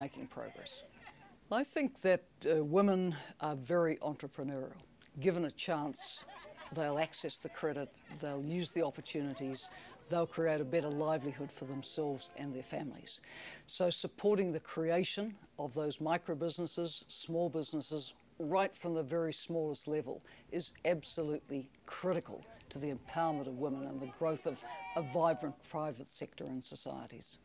making progress. I think that women are very entrepreneurial. Given a chance, they'll access the credit, they'll use the opportunities, they'll create a better livelihood for themselves and their families. So supporting the creation of those micro businesses, small businesses, right from the very smallest level is absolutely critical to the empowerment of women and the growth of a vibrant private sector in societies.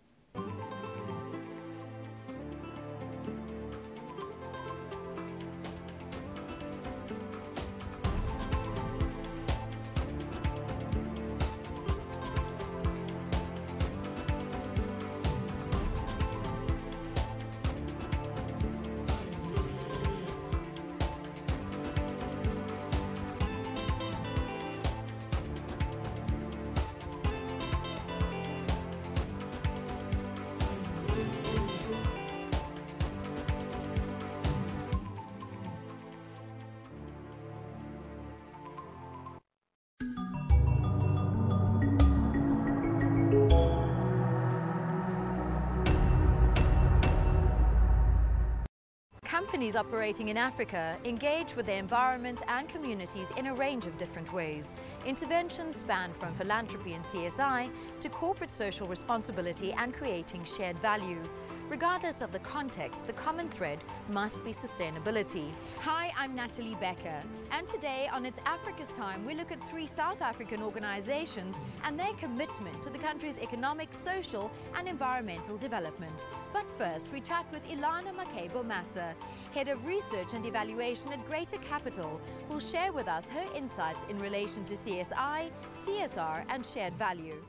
Companies operating in Africa engage with the environment and communities in a range of different ways. Interventions span from philanthropy and CSI to corporate social responsibility and creating shared value. Regardless of the context, the common thread must be sustainability. Hi, I'm Natalie Becker, and today on It's Africa's Time, we look at 3 South African organizations and their commitment to the country's economic, social and environmental development. But first, we chat with Ilana Makebo Massa, Head of Research and Evaluation at Greater Capital, who'll share with us her insights in relation to CSI, CSR and shared value.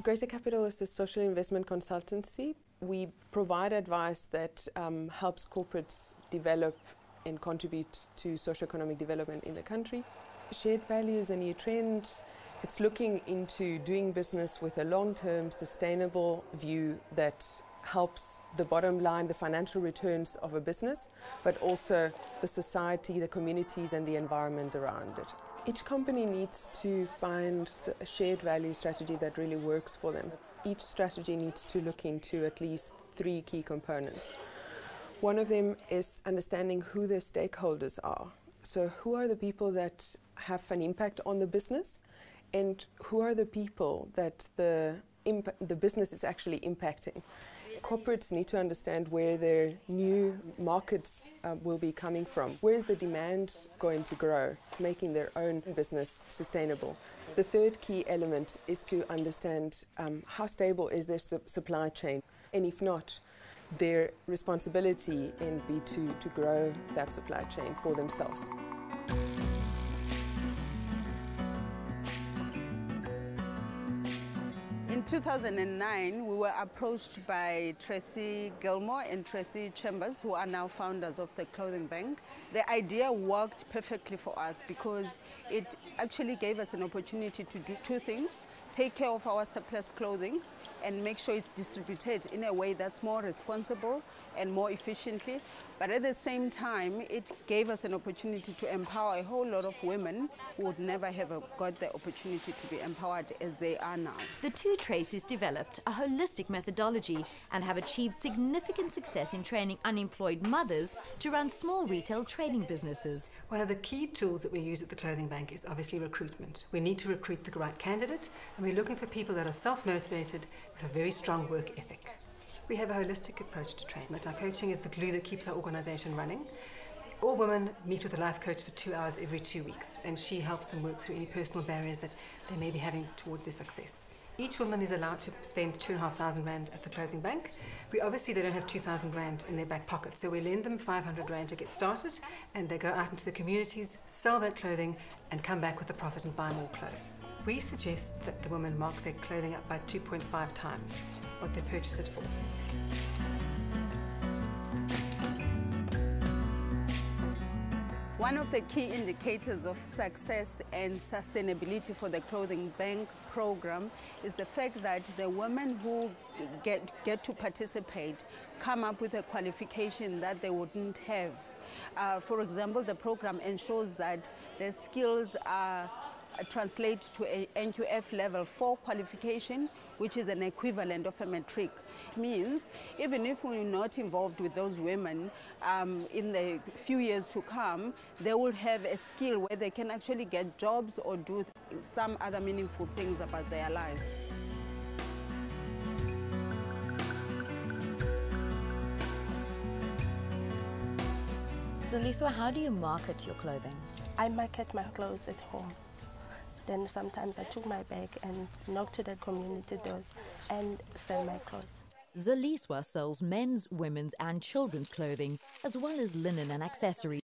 Greater Capital is a social investment consultancy. We provide advice that helps corporates develop and contribute to socio-economic development in the country. Shared value is a new trend. It's looking into doing business with a long-term sustainable view that helps the bottom line, the financial returns of a business, but also the society, the communities and the environment around it. Each company needs to find a shared value strategy that really works for them. Each strategy needs to look into at least 3 key components. One of them is understanding who their stakeholders are. So who are the people that have an impact on the business, and who are the people that the business is actually impacting. Corporates need to understand where their new markets will be coming from. Where is the demand going to grow, making their own business sustainable? The third key element is to understand how stable is their supply chain, and if not, their responsibility and be to grow that supply chain for themselves. In 2009, we were approached by Tracy Gilmore and Tracy Chambers, who are now founders of the Clothing Bank. The idea worked perfectly for us because it actually gave us an opportunity to do 2 things: take care of our surplus clothing and make sure it's distributed in a way that's more responsible and more efficiently. But at the same time, it gave us an opportunity to empower a whole lot of women who would never have got the opportunity to be empowered as they are now. The 2 Tracies developed a holistic methodology and have achieved significant success in training unemployed mothers to run small retail trading businesses. One of the key tools that we use at the Clothing Bank is obviously recruitment. We need to recruit the right candidate, and we're looking for people that are self-motivated with a very strong work ethic. We have a holistic approach to training. Our coaching is the glue that keeps our organisation running. All women meet with a life coach for 2 hours every 2 weeks, and she helps them work through any personal barriers that they may be having towards their success. Each woman is allowed to spend 2,500 Rand at the Clothing Bank. They don't have 2,000 Rand in their back pocket, so we lend them 500 Rand to get started, and they go out into the communities, sell that clothing, and come back with a profit and buy more clothes. We suggest that the women mark their clothing up by 2.5 times. what they purchase it for. One of the key indicators of success and sustainability for the Clothing Bank program is the fact that the women who get to participate come up with a qualification that they wouldn't have. For example, the program ensures that their skills translate to a NQF level 4 qualification, which is an equivalent of a matric. It means even if we're not involved with those women in the few years to come, they will have a skill where they can actually get jobs or do some other meaningful things about their lives. Zaliswa, how do you market your clothing? I market my clothes at home. Then sometimes I took my bag and knock to the community doors and sell my clothes. Zaliswa sells men's, women's and children's clothing, as well as linen and accessories.